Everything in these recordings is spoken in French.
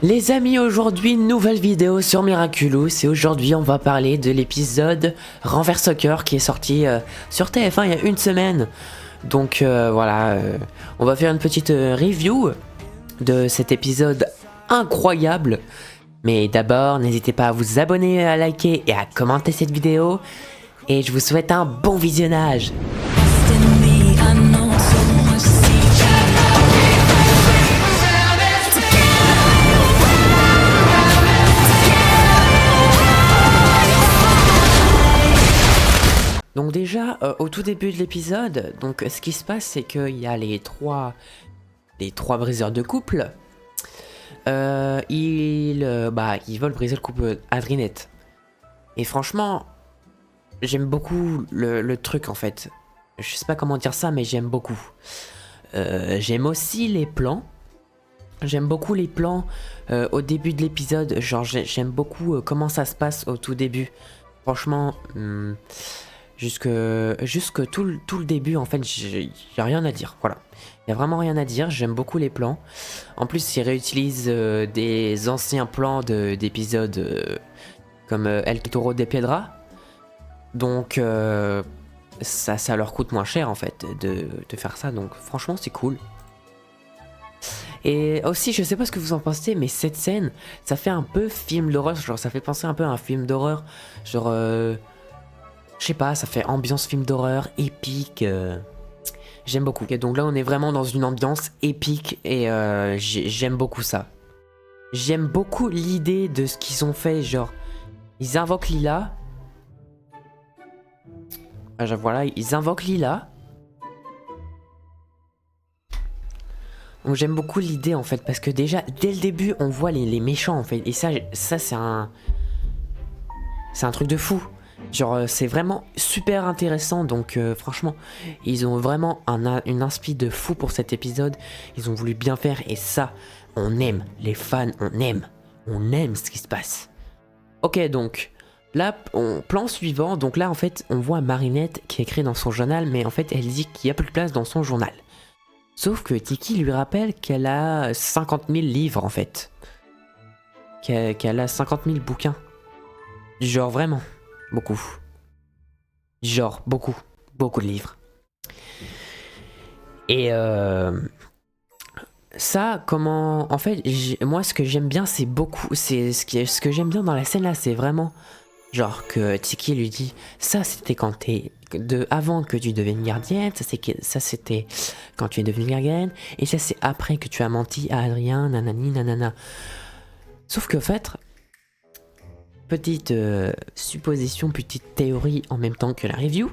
Les amis, aujourd'hui, nouvelle vidéo sur Miraculous et aujourd'hui on va parler de l'épisode Renvers Soccer qui est sorti sur TF1 il y a une semaine. Donc voilà, on va faire une petite review de cet épisode incroyable. Mais d'abord, n'hésitez pas à vous abonner, à liker et à commenter cette vidéo. Et je vous souhaite un bon visionnage. Donc déjà, au tout début de l'épisode, donc ce qui se passe, c'est qu'il y a les trois briseurs de couple. Ils veulent briser le couple Adrinette. Et franchement, j'aime beaucoup le truc en fait. Je sais pas comment dire ça, mais j'aime beaucoup. J'aime aussi les plans. J'aime beaucoup les plans au début de l'épisode. Genre, j'aime beaucoup comment ça se passe au tout début. Franchement... Jusque tout le début, en fait, y a rien à dire, voilà. Il y a vraiment rien à dire, j'aime beaucoup les plans. En plus, ils réutilisent des anciens plans d'épisodes comme El Toro de Piedra. Donc, ça leur coûte moins cher, en fait, de faire ça. Donc, franchement, c'est cool. Et aussi, je sais pas ce que vous en pensez, mais cette scène, ça fait un peu film d'horreur. Genre, ça fait penser un peu à un film d'horreur. Genre... je sais pas, ça fait ambiance film d'horreur, épique. J'aime beaucoup. Et donc là, on est vraiment dans une ambiance épique et j'aime beaucoup ça. J'aime beaucoup l'idée de ce qu'ils ont fait. Genre, ils invoquent Lila. Voilà, ils invoquent Lila. Donc j'aime beaucoup l'idée en fait, parce que déjà, dès le début, on voit les méchants en fait. Et ça c'est un truc de fou. Genre c'est vraiment super intéressant, donc franchement ils ont vraiment une inspi de fou pour cet épisode. Ils ont voulu bien faire et ça on aime, les fans on aime ce qui se passe. Ok, donc là plan suivant, donc là en fait on voit Marinette qui écrit dans son journal, mais en fait elle dit qu'il n'y a plus de place dans son journal. Sauf que Tiki lui rappelle qu'elle a 50 000 livres en fait, qu'elle a 50 000 bouquins, genre vraiment beaucoup. Genre, beaucoup de livres. Et ça, comment... En fait, moi, ce que j'aime bien, c'est beaucoup... Ce que j'aime bien dans la scène, là, c'est vraiment... Genre que Tiki lui dit... Ça, c'était quand t'es... Avant que tu deviennes gardienne. Ça, c'était quand tu es devenue gardienne. Et ça, c'est après que tu as menti à Adrien, nanani, nanana. Sauf que, en fait... Petite supposition, petite théorie en même temps que la review.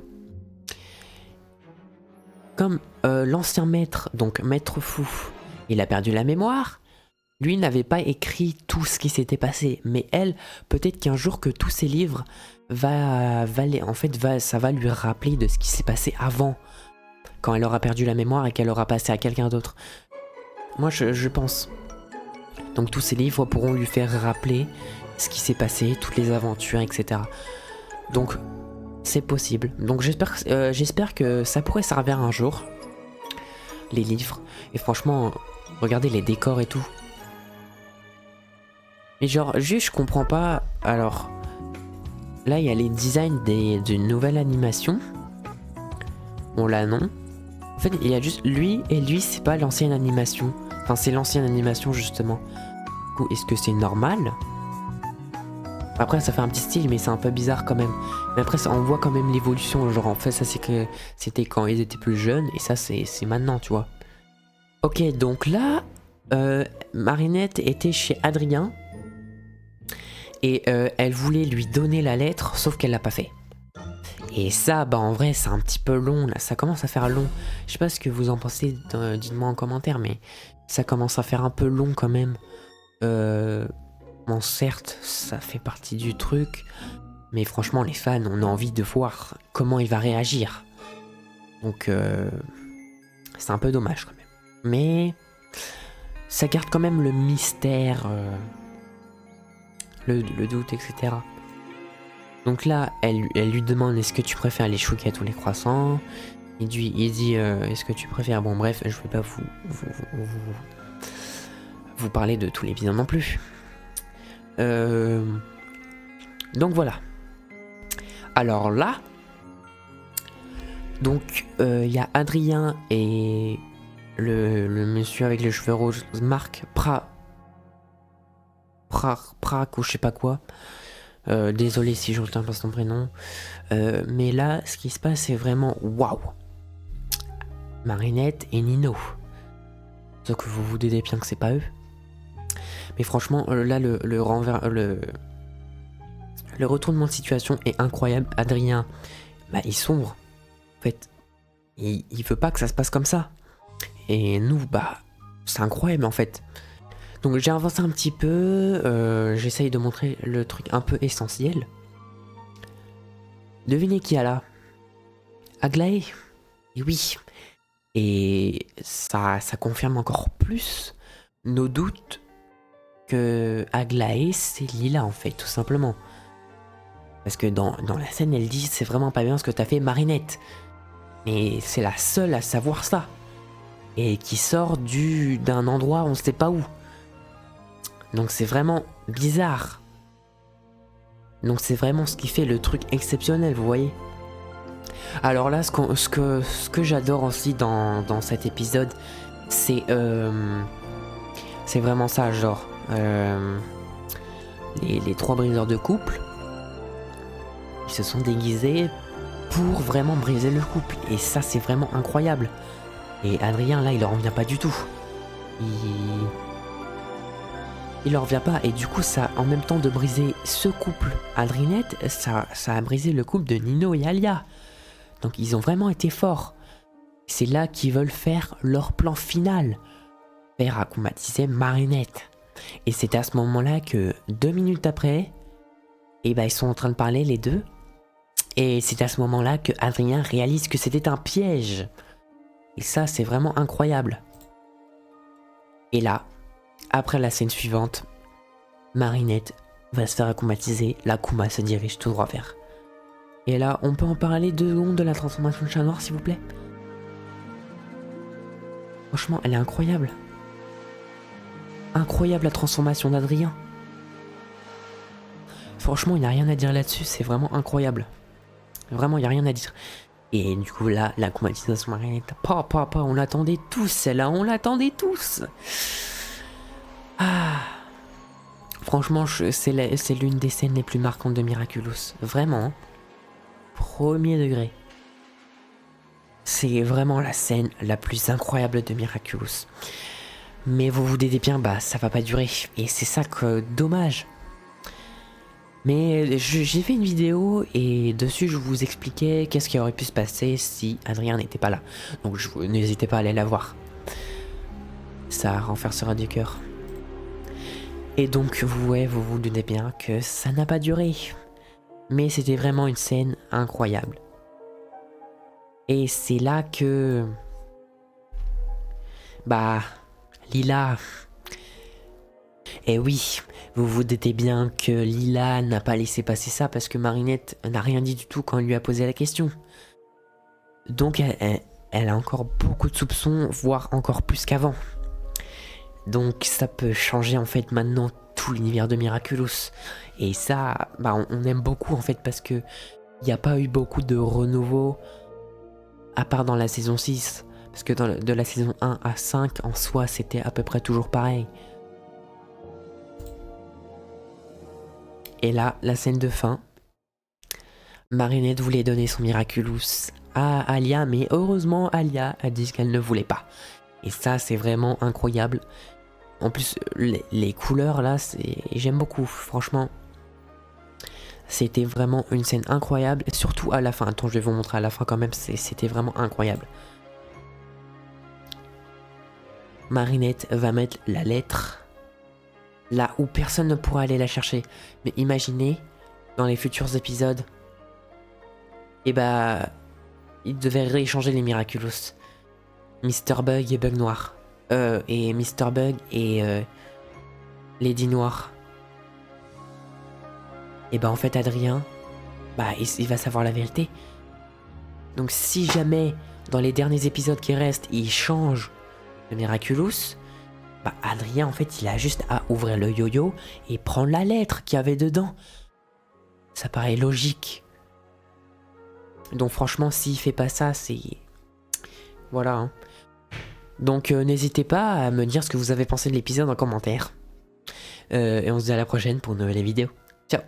Comme l'ancien maître, donc maître fou, il a perdu la mémoire, lui n'avait pas écrit tout ce qui s'était passé. Mais elle, peut-être qu'un jour que tous ses livres ça va lui rappeler de ce qui s'est passé avant, quand elle aura perdu la mémoire et qu'elle aura passé à quelqu'un d'autre. Moi je pense. Donc tous ces livres pourront lui faire rappeler ce qui s'est passé, toutes les aventures, etc. Donc c'est possible. Donc j'espère que ça pourrait servir un jour, les livres. Et franchement, regardez les décors et tout. Mais genre, juste je comprends pas. Alors, là il y a les designs d'une nouvelle animation. Bon là non. En fait il y a juste lui, et lui c'est pas l'ancienne animation. Enfin c'est l'ancienne animation justement. Du coup, est-ce que c'est normal ? Après ça fait un petit style, mais c'est un peu bizarre quand même. Mais après ça, on voit quand même l'évolution. Genre en fait ça c'est que c'était quand ils étaient plus jeunes, et ça c'est maintenant, tu vois. Ok, donc là Marinette était chez Adrien. Et elle voulait lui donner la lettre, sauf qu'elle l'a pas fait. Et ça, bah en vrai c'est un petit peu long là, ça commence à faire long. Je sais pas ce que vous en pensez, dites-moi en commentaire, mais ça commence à faire un peu long quand même. Bon, certes, ça fait partie du truc, mais franchement, les fans, on a envie de voir comment il va réagir. Donc, c'est un peu dommage quand même. Mais, ça garde quand même le mystère, le doute, etc. Donc là, elle lui demande, est-ce que tu préfères les chouquettes ou les croissants ? Il dit, est-ce que tu préfères... Bon bref, je vais pas vous parler de tout l'épisode non plus. Donc voilà. Alors là, donc il y a Adrien et le monsieur avec les cheveux rouges, Marc Prac ou je sais pas quoi. Désolé si je retiens pas son prénom. Mais là, ce qui se passe, c'est vraiment waouh. Marinette et Nino. Sauf que vous vous doutez bien que c'est pas eux. Mais franchement, là, le retournement de situation est incroyable. Adrien, bah, il sombre. En fait, il veut pas que ça se passe comme ça. Et nous, bah, c'est incroyable en fait. Donc j'ai avancé un petit peu. J'essaye de montrer le truc un peu essentiel. Devinez qui y a là? Aglaé. Et oui. Et ça confirme encore plus nos doutes que Aglaé, c'est Lila en fait, tout simplement. Parce que dans la scène, elle dit c'est vraiment pas bien ce que t'as fait, Marinette. Mais c'est la seule à savoir ça. Et qui sort d'un endroit on sait pas où. Donc c'est vraiment bizarre. Donc c'est vraiment ce qui fait le truc exceptionnel, vous voyez. Alors là, ce que j'adore aussi dans cet épisode, c'est vraiment ça, genre les 3 briseurs de couple, ils se sont déguisés pour vraiment briser le couple. Et ça, c'est vraiment incroyable. Et Adrien, là, il leur revient pas du tout. Il leur revient pas. Et du coup, ça, en même temps de briser ce couple, Adrinette, ça a brisé le couple de Nino et Alia. Donc ils ont vraiment été forts. C'est là qu'ils veulent faire leur plan final. Faire acclimatiser Marinette. Et c'est à ce moment-là que 2 minutes après, et ben ils sont en train de parler les deux. Et c'est à ce moment-là que Adrien réalise que c'était un piège. Et ça, c'est vraiment incroyable. Et là, après la scène suivante, Marinette va se faire acclimatiser. La Kuma se dirige tout droit vers. Et là, on peut en parler 2 secondes de la transformation de chat noir, s'il vous plaît? Franchement, elle est incroyable. Incroyable la transformation d'Adrien. Franchement, il n'y a rien à dire là-dessus, c'est vraiment incroyable. Vraiment, il n'y a rien à dire. Et du coup, là, la combatisation Marinette, on l'attendait tous, celle-là, on l'attendait tous. Ah. Franchement, c'est l'une des scènes les plus marquantes de Miraculous. Vraiment. Premier degré. C'est vraiment la scène la plus incroyable de Miraculous. Mais vous vous doutez bien, bah ça va pas durer. Et c'est ça que dommage. Mais j'ai fait une vidéo et dessus je vous expliquais qu'est-ce qui aurait pu se passer si Adrien n'était pas là. Donc n'hésitez pas à aller la voir. Ça renforcera du cœur. Et donc vous vous doutez bien que ça n'a pas duré. Mais c'était vraiment une scène incroyable. Et c'est là que... bah... Lila... Et oui, vous vous doutez bien que Lila n'a pas laissé passer ça parce que Marinette n'a rien dit du tout quand on lui a posé la question. Donc elle a encore beaucoup de soupçons, voire encore plus qu'avant. Donc ça peut changer en fait maintenant tout l'univers de Miraculous. Et ça, bah on aime beaucoup en fait parce que il n'y a pas eu beaucoup de renouveau à part dans la saison 6. Parce que de la saison 1 à 5 en soi c'était à peu près toujours pareil. Et là, la scène de fin. Marinette voulait donner son Miraculous à Alia, mais heureusement Alia a dit qu'elle ne voulait pas. Et ça c'est vraiment incroyable. En plus les couleurs là, j'aime beaucoup, franchement. C'était vraiment une scène incroyable, surtout à la fin. Attends, je vais vous montrer à la fin quand même, c'était vraiment incroyable. Marinette va mettre la lettre là où personne ne pourra aller la chercher. Mais imaginez, dans les futurs épisodes, et bah, ils devaient rééchanger les Miraculous. Mr. Bug et Bug Noir. Et Mr. Bug et Lady Noire. Et bah en fait Adrien, bah il va savoir la vérité. Donc si jamais, dans les derniers épisodes qui restent, il change le Miraculous, Bah Adrien en fait il a juste à ouvrir le yo-yo et prendre la lettre qu'il y avait dedans. Ça paraît logique. Donc franchement s'il fait pas ça c'est... Voilà hein. Donc n'hésitez pas à me dire ce que vous avez pensé de l'épisode en commentaire. Et on se dit à la prochaine pour une nouvelle vidéo. Ciao.